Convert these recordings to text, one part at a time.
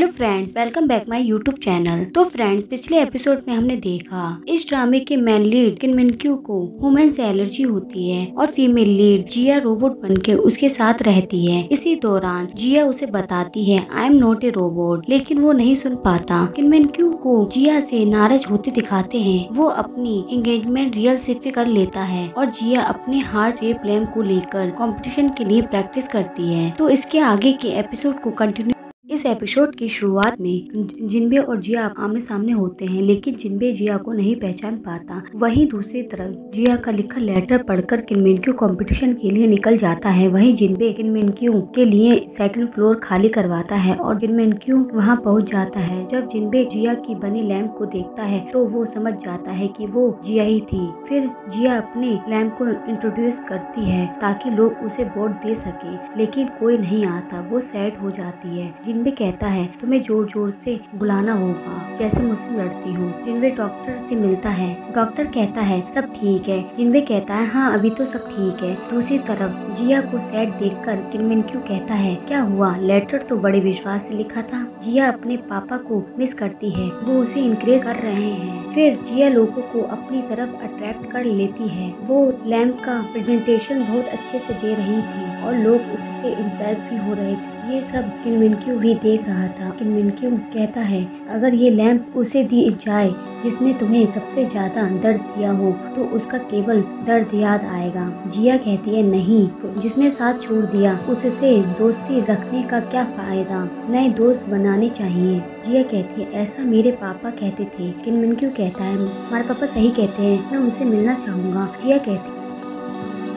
Hello friends, welcome back my YouTube channel. तो friends, पिछले episode में हमने देखा इस ड्रामे के मेन लीड किन मिनक्यू को ह्यूमन से एलर्जी होती है और फीमेल लीड जिया रोबोट बनके उसके साथ रहती है। इसी दौरान जिया उसे बताती है I am not a robot, लेकिन वो नहीं सुन पाता। किन मिनक्यू को जिया से नाराज होते दिखाते हैं। वो अपनी एंगेजमेंट रियल से कर लेता है और जिया अपने हार्ट शेप लैम्प को लेकर कंपटीशन के लिए प्रैक्टिस करती है। तो इसके आगे के एपिसोड को कंटिन्यू। इस एपिसोड की शुरुआत में जिनबे और जिया आमने सामने होते हैं, लेकिन जिनबे जिया को नहीं पहचान पाता। वहीं दूसरी तरफ जिया का लिखा लेटर पढ़कर किन मिनक्यू कंपटीशन के लिए निकल जाता है। वहीं जिनबे किन मिनक्यू के लिए सेकंड फ्लोर खाली करवाता है और किन मिनक्यू वहां पहुंच जाता है। जब जिनबे जिया की बनी लैम्प को देखता है तो वो समझ जाता है कि वो जिया ही थी। फिर जिया अपने लैम्प को इंट्रोड्यूस करती है ताकि लोग उसे वोट दे सके, लेकिन कोई नहीं आता। वो सैड हो जाती है। जिनबे कहता है तुम्हें जोर जोर से बुलाना होगा जैसे मुझसे लड़ती हो। जिनबे डॉक्टर से मिलता है। डॉक्टर कहता है सब ठीक है। जिनबे कहता है हाँ अभी तो सब ठीक है। दूसरी तरफ जिया को सैड देखकर किन मिनक्यू कहता है क्या हुआ, लेटर तो बड़े विश्वास से लिखा था। जिया अपने पापा को मिस करती है। वो उसे इनकरेज कर रहे हैं। फिर जिया लोगों को अपनी तरफ अट्रैक्ट कर लेती है। वो लैम्प का प्रेजेंटेशन बहुत अच्छे से दे रही थी और लोग उससे इम्प्रेस भी हो रहे थे। ये सब किन मिनक्यू भी देख रहा था। किन मिनक्यू कहता है अगर ये लैम्प उसे दी जाए जिसने तुम्हें सबसे ज्यादा दर्द दिया हो तो उसका केवल दर्द याद आएगा। जिया कहती है नहीं, जिसने साथ छोड़ दिया उससे दोस्ती रखने का क्या फायदा, नए दोस्त बनाने चाहिए। जिया कहती है ऐसा मेरे पापा कहते थे। किन मिनक्यू कहता है हमारे पापा सही कहते हैं, मैं उनसे मिलना चाहूँगा। जिया कहती है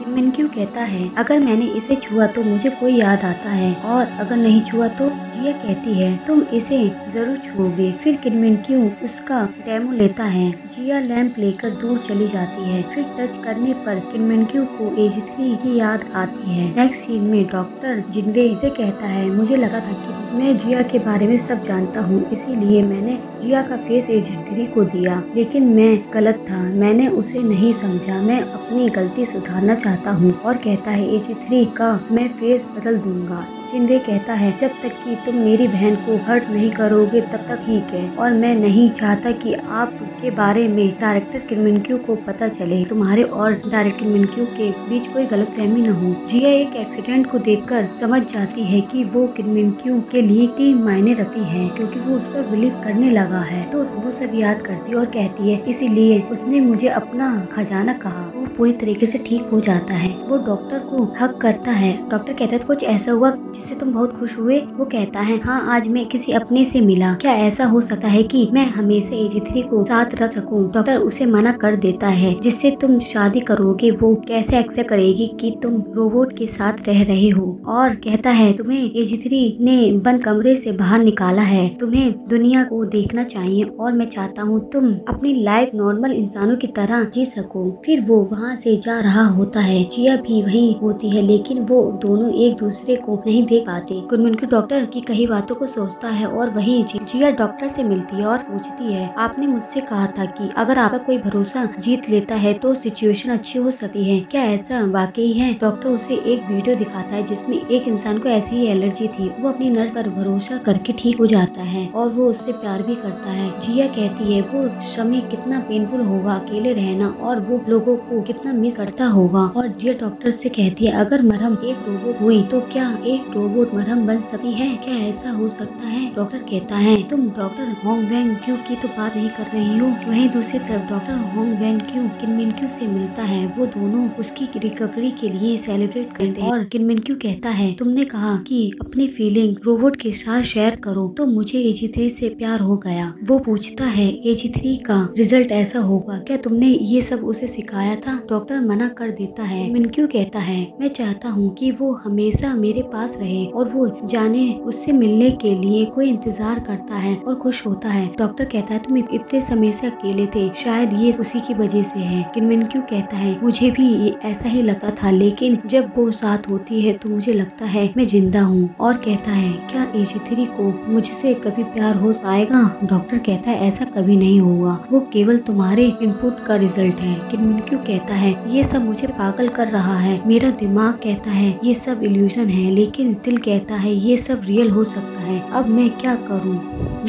मिनक्यू कहता है अगर मैंने इसे छुआ तो मुझे कोई याद आता है और अगर नहीं छुआ तो। जिया कहती है तुम इसे जरूर छुओगे। फिर किन मिनक्यू उसका डेमो लेता है। जिया लैंप लेकर दूर चली जाती है। फिर टच करने पर किन मिनक्यू को एज 3 की याद आती है। नेक्स्ट सीन में डॉक्टर जिनबे से कहता है मुझे लगा था कि मैं जिया के बारे में सब जानता हूँ, इसीलिए मैंने जिया का फेस एज 3 को दिया, लेकिन मैं गलत था। मैंने उसे नहीं समझा। मैं अपनी गलती सुधारना चाहता हूँ। और कहता है एज 3 का मैं फेस बदल दूंगा। जिनबे कहता है जब तक कि तुम मेरी बहन को हर्ट नहीं करोगे तब तक ठीक है, और मैं नहीं चाहता कि आपके बारे में डायरेक्टर किन मिनक्यू को पता चले। तुम्हारे और डायरेक्टर किन मिनक्यू के बीच कोई गलतफहमी न हो। जिया एक एक्सीडेंट को देखकर समझ जाती है कि वो किन मिनक्यू के लिए 3 मायने रखती है, क्योंकि वो उस पर बिलीव करने लगा है। तो वो सब याद करती है और कहती है इसीलिए उसने मुझे अपना खजाना कहा। वो पूरी तरीके से ठीक हो जाता है। वो डॉक्टर को हक करता है। डॉक्टर कहता है कुछ ऐसा हुआ जिससे तुम बहुत खुश हुए। वो कहता है हाँ आज मैं किसी अपने से मिला। क्या ऐसा हो सकता है कि मैं हमेशा एज 3 को साथ रख सकूं। डॉक्टर उसे मना कर देता है। जिससे तुम शादी करोगे वो कैसे एक्सेप्ट करेगी कि तुम रोबोट के साथ रह रहे हो। और कहता है तुम्हें एज 3 ने बंद कमरे से बाहर निकाला है, तुम्हें दुनिया को देखना चाहिए और मैं चाहता हूँ तुम अपनी लाइफ नॉर्मल इंसानों की तरह जी सको। फिर वो वहाँ से जा रहा होता है। जिया भी वही होती है, लेकिन वो दोनों एक दूसरे को नहीं देख पाते। किन मिनक्यू डॉक्टर की कई बातों को सोचता है और वही जिया डॉक्टर से मिलती है और पूछती है आपने मुझसे कहा था कि अगर आपका कोई भरोसा जीत लेता है तो सिचुएशन अच्छी हो सकती है, क्या ऐसा वाकई है। डॉक्टर उसे एक वीडियो दिखाता है जिसमें एक इंसान को ऐसी ही एलर्जी थी। वो अपनी नर्स पर भरोसा करके ठीक हो जाता है और वो उससे प्यार भी करता है। जिया कहती है वो समय कितना पेनफुल होगा अकेले रहना और वो लोगों को कितना मिस करता होगा। और जिया डॉक्टर से कहती है अगर मरहम एक रोबोट हुई तो क्या एक रोबोट मरहम बन सकती है, क्या ऐसा हो सकता है। डॉक्टर कहता है तुम डॉक्टर होंग वेन क्यू की तो बात नहीं कर रही हो। वहीं दूसरी तरफ डॉक्टर होंग वेन क्यू किन मिनक्यू से मिलता है। वो दोनों उसकी रिकवरी के लिए सेलिब्रेट करते हैं और किन मिनक्यू कहता है तुमने कहा कि अपनी फीलिंग रोबोट के साथ शेयर करो, तो मुझे एज 3 से प्यार हो गया। वो पूछता है एज 3 का रिजल्ट ऐसा होगा, क्या तुमने ये सब उसे सिखाया था। डॉक्टर मना कर देता है। मिनक्यू कहता है मैं चाहता हूँ कि वो हमेशा मेरे पास रहे और वो जाने उससे मिलने के लिए कोई इंतजार करता है और खुश होता है। डॉक्टर कहता है तुम इतने समय से अकेले थे, शायद ये उसी की वजह से है। किन मिनक्यू कहता है मुझे भी ऐसा ही लगता था, लेकिन जब वो साथ होती है तो मुझे लगता है मैं जिंदा हूँ। और कहता है क्या एज 3 को मुझसे कभी प्यार हो पाएगा। डॉक्टर कहता है ऐसा कभी नहीं होगा, वो केवल तुम्हारे इनपुट का रिजल्ट है। किन मिनक्यू कहता है ये सब मुझे पागल कर रहा है। मेरा दिमाग कहता है ये सब इल्यूजन है, लेकिन दिल कहता है ये सब रियल हो सकता है, अब मैं क्या करूं?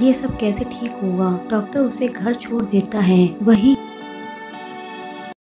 ये सब कैसे ठीक होगा? डॉक्टर उसे घर छोड़ देता है।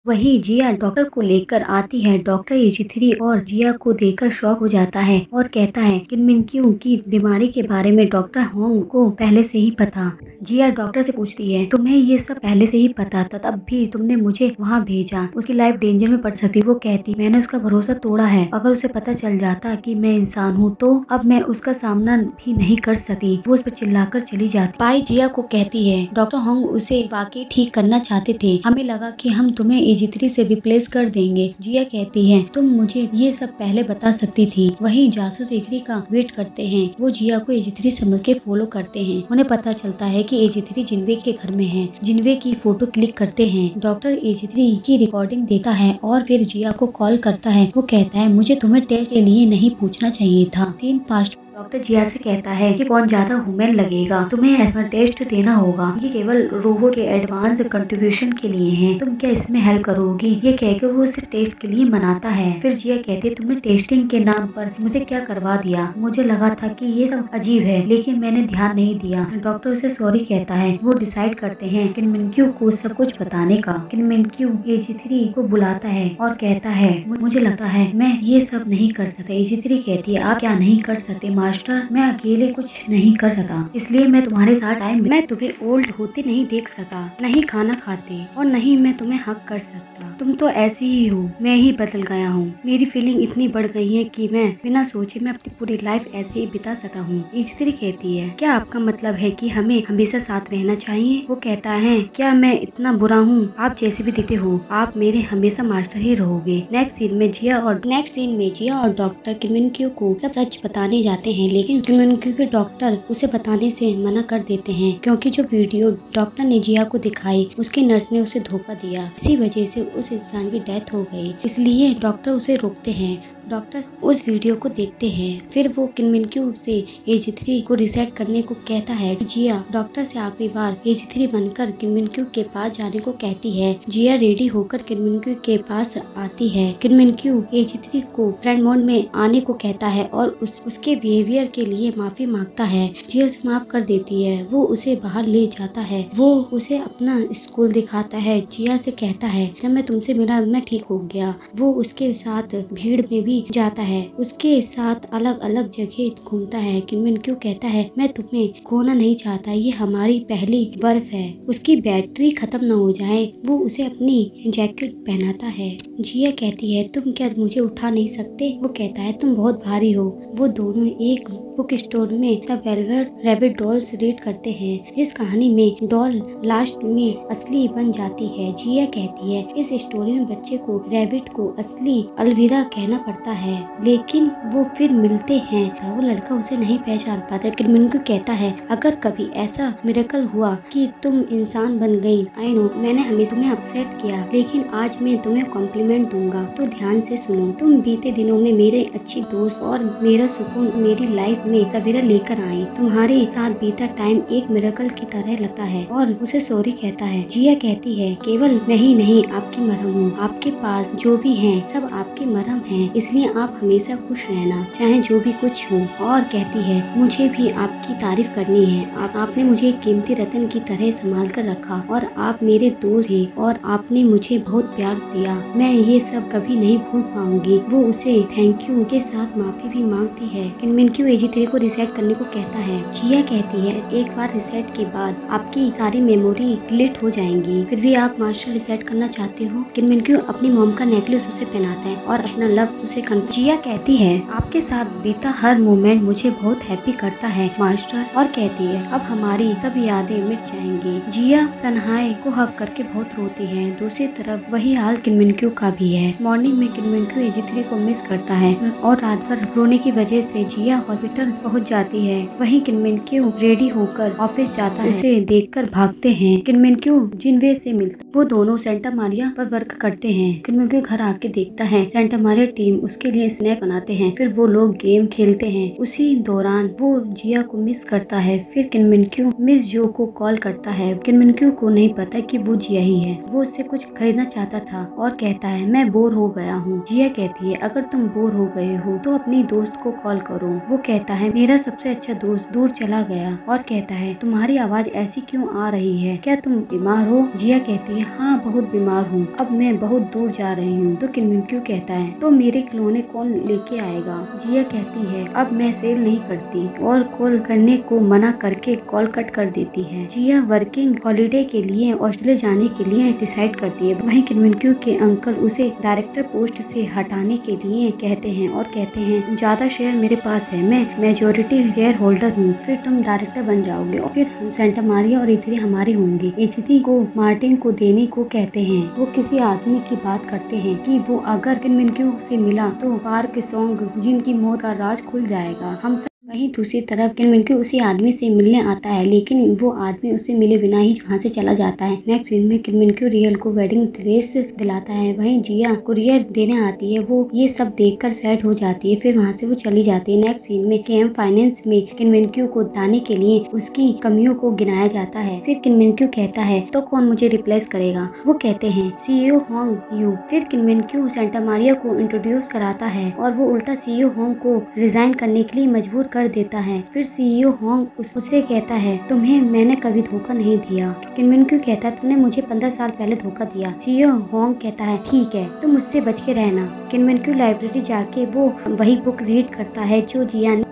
वही जिया डॉक्टर को लेकर आती है। डॉक्टर एजी3 और जिया को देखकर शॉक हो जाता है और कहता है किनमिनक्यू की बीमारी के बारे में डॉक्टर होंग को पहले से ही पता। जिया डॉक्टर से पूछती है तुम्हें ये सब पहले से ही पता था, तब भी तुमने मुझे वहाँ भेजा, उसकी लाइफ डेंजर में पड़ सकती। वो कहती मैंने उसका भरोसा तोड़ा है, अगर उसे पता चल जाता कि मैं इंसान हूँ तो अब मैं उसका सामना भी नहीं कर सकती। वो उस पर चिल्लाकर चली जाती। पाई जिया को कहती है डॉक्टर होंग उसे वाकई ठीक करना चाहते थे, हमें लगा कि हम तुम्हें एजी3 से रिप्लेस कर देंगे। जिया कहती है तुम मुझे ये सब पहले बता सकती थी। वहीं जासूस एजी3 का वेट करते हैं। वो जिया को एजी3 समझ के फॉलो करते हैं। उन्हें पता चलता है कि एजी3 जिनवे के घर में है। जिनवे की फोटो क्लिक करते हैं। डॉक्टर एजी3 की रिकॉर्डिंग देखता है और फिर जिया को कॉल करता है। वो कहता है मुझे तुम्हें टेस्ट के लिए नहीं पूछना चाहिए था। Scene fast. डॉक्टर जिया से कहता है कि कौन ज्यादा ह्यूमन लगेगा, तुम्हें ऐसा टेस्ट देना होगा, ये केवल रोबोट के एडवांस कंट्रीब्यूशन के लिए है, तुम क्या इसमें हेल्प करोगी? ये कहकर वो उसे टेस्ट के लिए मनाता है। फिर जिया कहती है तुमने टेस्टिंग के नाम पर मुझे क्या करवा दिया, मुझे लगा था कि ये सब अजीब है लेकिन मैंने ध्यान नहीं दिया। डॉक्टर उसे सॉरी कहता है। वो डिसाइड करते हैं किनमिनक्यू को सब कुछ बताने का। किनमिनक्यू एजी3 को बुलाता है और कहता है मुझे लगता है मैं ये सब नहीं कर सकता। एजी3 कहती है आप क्या नहीं कर सकते मास्टर, मैं अकेले कुछ नहीं कर सका, इसलिए मैं तुम्हारे साथ टाइम, मैं तुम्हें ओल्ड होते नहीं देख सका, नहीं खाना खाते और नहीं मैं तुम्हें हक कर सकता। तुम तो ऐसी ही हो, मैं ही बदल गया हूँ। मेरी फीलिंग इतनी बढ़ गई है कि मैं बिना सोचे मैं अपनी पूरी लाइफ ऐसे ही बिता सकता हूँ। एजी3 कहती है क्या आपका मतलब है कि हमें हमेशा साथ रहना चाहिए? वो कहता है क्या मैं इतना बुरा हूँ? आप जैसे भी दिखते हो आप मेरे हमेशा मास्टर ही रहोगे। नेक्स्ट सीन में जिया और डॉक्टर किनमिनक्यू को सब सच बताने जाते हैं, लेकिन किनमिनक्यू के डॉक्टर उसे बताने से मना कर देते हैं क्योंकि जो वीडियो डॉक्टर ने जिया को दिखाई उसके नर्स ने उसे धोखा दिया, इसी वजह से उस इंसान की डेथ हो गई, इसलिए डॉक्टर उसे रोकते हैं। डॉक्टर उस वीडियो को देखते हैं। फिर वो किनमिनक्यू से एजी3 को रिसेट करने को कहता है। जिया डॉक्टर से आखिरी बार एजी3 बनकर किनमिनक्यू के पास जाने को कहती है। जिया रेडी होकर किनमिनक्यू के पास आती है। किनमिनक्यू एजी3 को फ्रेंड मोड में आने को कहता है और उसके बिहेवियर के लिए माफी मांगता है। जिया उसे माफ कर देती है। वो उसे बाहर ले जाता है। वो उसे अपना स्कूल दिखाता है। जिया से कहता है जब मैं तुमसे मिला मैं ठीक हो गया। वो उसके साथ भीड़ में भी जाता है, उसके साथ अलग अलग जगह घूमता है। किनमिनक्यू कहता है मैं तुम्हें खोना नहीं चाहता, ये हमारी पहली बर्फ है, उसकी बैटरी खत्म न हो जाए। वो उसे अपनी जैकेट पहनाता है। जिया कहती है तुम क्या मुझे उठा नहीं सकते? वो कहता है तुम बहुत भारी हो। वो दोनों एक बुक स्टोर में the velvet rabbit dolls read करते हैं, जिस कहानी में डॉल लास्ट में असली बन जाती है। जिया कहती है इस स्टोरी में बच्चे को रैबिट को असली अलविदा कहना पड़ता है, लेकिन वो फिर मिलते हैं। वो लड़का उसे नहीं पहचान पाता। किनमिनक्यू कहता है अगर कभी ऐसा मिरेकल हुआ कि तुम इंसान बन गई, आई नो मैंने तुम्हें अपसेट किया, लेकिन आज मैं तुम्हें कॉम्प्लीमेंट दूंगा, तो ध्यान से सुनो। तुम बीते दिनों में मेरे अच्छी दोस्त और मेरा सुकून मेरी लाइफ में सवेरा लेकर आई। तुम्हारे साथ बीता टाइम एक मिरेकल की तरह लगता है और उसे सॉरी कहता है। जिया कहती है केवल मैं ही नहीं आपकी मरहम हूँ, आपके पास जो भी है सब आपकी मरहम है, इसलिए आप हमेशा खुश रहना चाहे जो भी कुछ हो। और कहती है मुझे भी आपकी तारीफ करनी है, आपने मुझे एक कीमती रतन की तरह संभाल कर रखा और आप मेरे दोस्त थे और आपने मुझे बहुत प्यार दिया, मैं ये सब कभी नहीं भूल पाऊंगी। वो उसे थैंक यू के साथ माफी भी मांगती है। किनमिनक्यू एजी3 को रिसेट करने को कहता है। जिया कहती है एक बार रिसेट के बाद आपकी सारी मेमोरी डिलीट हो जाएंगी, फिर भी आप मास्टर रिसेट करना चाहते हो। किनमिनक्यू अपनी मॉम का नेकलेस उसे पहनाता है और अपना लव उसे जिया कहती है आपके साथ बीता हर मोमेंट मुझे बहुत हैप्पी करता है मास्टर, और कहती है अब हमारी सब यादें मिट जाएंगी। जिया सनहाई को हक करके बहुत रोती है। दूसरी तरफ वही हाल किनमिनक्यू का भी है। मॉर्निंग में किनमिनक्यू एजी3 को मिस करता है और रात भर रोने की वजह से जिया हॉस्पिटल हॉस्पिटल पहुंच जाती है। वहीं किनमिनक्यू रेडी होकर ऑफिस जाता है। उसे देखकर भागते हैं। किनमिनक्यू जिनवे से मिलता है। वो दोनों सेंटा मारिया पर वर्क करते हैं। किनमिनक्यू घर आके देखता है सेंटा मारिया टीम उसके लिए स्नैक बनाते हैं। फिर वो लोग गेम खेलते हैं। उसी दौरान वो जिया को मिस करता है। फिर किनमिनक्यू मिस जो को कॉल करता है। किनमिनक्यू को नहीं पता कि वो जिया ही है। वो उससे कुछ खरीदना चाहता था और कहता है मैं बोर हो गया हूँ। जिया कहती है अगर तुम बोर हो गए हो तो अपनी दोस्त को कॉल करो। वो कहता है मेरा सबसे अच्छा दोस्त दूर चला गया और कहता है तुम्हारी आवाज ऐसी क्यों आ रही है, क्या तुम बीमार हो? जिया कहती है हाँ बहुत बीमार हूँ, अब मैं बहुत दूर जा रही हूँ। तो किनमिनक्यू कहता है तो मेरे खिलौने कौन लेके आएगा? जिया कहती है अब मैं सेल नहीं करती और कॉल करने को मना करके कॉल कट कर देती है। जिया वर्किंग हॉलीडे के लिए ऑस्ट्रेलिया जाने के लिए डिसाइड करती है। वहीं किनमिनक्यू के अंकल उसे डायरेक्टर पोस्ट से हटाने के लिए कहते हैं और कहते हैं ज्यादा शेयर मेरे पास है, मैं मेजोरिटी शेयर होल्डर हूँ, फिर तुम डायरेक्टर बन जाओगे और फिर सेंटा मारिया और इथरी हमारी होंगी। इथरी को मार्टिन को देने को कहते हैं। वो किसी आदमी की बात करते हैं कि वो अगर किनमिनक्यू से मिला तो पार्क सॉन्ग जिनकी मौत का राज खुल जाएगा। वहीं दूसरी तरफ किनमिनक्यू उसी आदमी से मिलने आता है लेकिन वो आदमी उससे मिले बिना ही वहाँ से चला जाता है। नेक्स्ट सीन में किनमिनक्यू रियल को वेडिंग ड्रेस दिलाता है। वहीं जिया कुरियर देने आती है। वो ये सब देखकर सैड हो जाती है। फिर वहाँ से वो चली जाती है। नेक्स्ट सीन में केएम फाइनेंस में किनमिनक्यू को दाने के लिए उसकी कमियों को गिनाया जाता है। फिर किनमिनक्यू कहता है तो कौन मुझे रिप्लेस करेगा? वो कहते हैं सीईओ होंग यू। फिर किनमिनक्यू सेंटा मारिया को इंट्रोड्यूस कराता है और वो उल्टा सीईओ होंग को रिजाइन करने के लिए मजबूर कर देता है। फिर सीईओ होंग उससे कहता है तुम्हें मैंने कभी धोखा नहीं दिया। किनमिनक्यू कहता है तुमने मुझे 15 साल पहले धोखा दिया। सीईओ होंग कहता है ठीक है तुम मुझसे बच के रहना। किनमिनक्यू लाइब्रेरी जाके वो वही बुक रीड करता है जो जिया ने।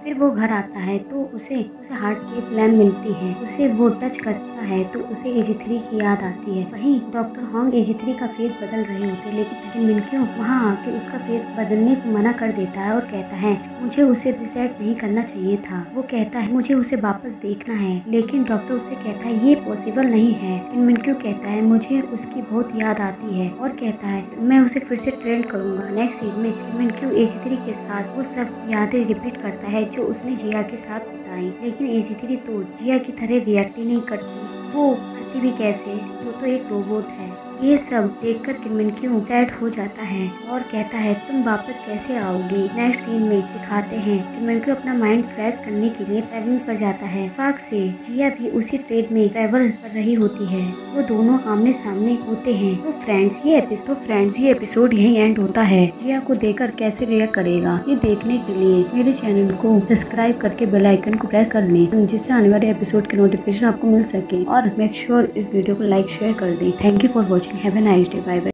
फिर वो घर आता है तो उसे हार्ट की प्लान मिलती है। उसे वो टच करता है तो उसे एजी3 की याद आती है। वहीं डॉक्टर होंग एजी3 का फेस बदल रहे होते लेकिन किनमिनक्यू वहाँ आके उसका फेस बदलने को मना कर देता है और कहता है मुझे उसे रिसेट नहीं करना चाहिए था। वो कहता है मुझे उसे वापस देखना है लेकिन डॉक्टर उससे कहता है ये पॉसिबल नहीं है। किनमिनक्यू कहता है मुझे उसकी बहुत याद आती है और कहता है मैं उसे फिर से ट्रेन करूंगा। नेक्स्ट सीन में किनमिनक्यू एजी3 के साथ वो सब यादें रिपीट करता है जो उसने जिया के साथ बिताई। लेकिन एजी3 तो जिया की तरह रिएक्ट ही नहीं करती। वो करती भी कैसे, वो तो एक रोबोट है। ये सब देखकर किनमिनक्यू सैड हो जाता है और कहता है तुम वापस कैसे आओगी। नेक्स्ट सीन में दिखाते हैं किनमिनक्यू अपना माइंड फ्रेश करने के लिए ट्रैवलिंग पर जाता है। पार्क से जिया भी उसी ट्रेन में ट्रैवल कर रही होती है। वो दोनों आमने सामने होते हैं। तो फ्रेंड्स ये एपिसोड यही एंड होता है। जिया को देखकर कैसे रिएक्ट करेगा ये देखने के लिए मेरे चैनल को सब्सक्राइब करके बेल आइकन को प्रेस कर लें जिससे आने वाले एपिसोड के नोटिफिकेशन आपको मिल सके और मेक श्योर इस वीडियो को लाइक शेयर कर दें। Thank you for watching. Have a nice day. Bye bye.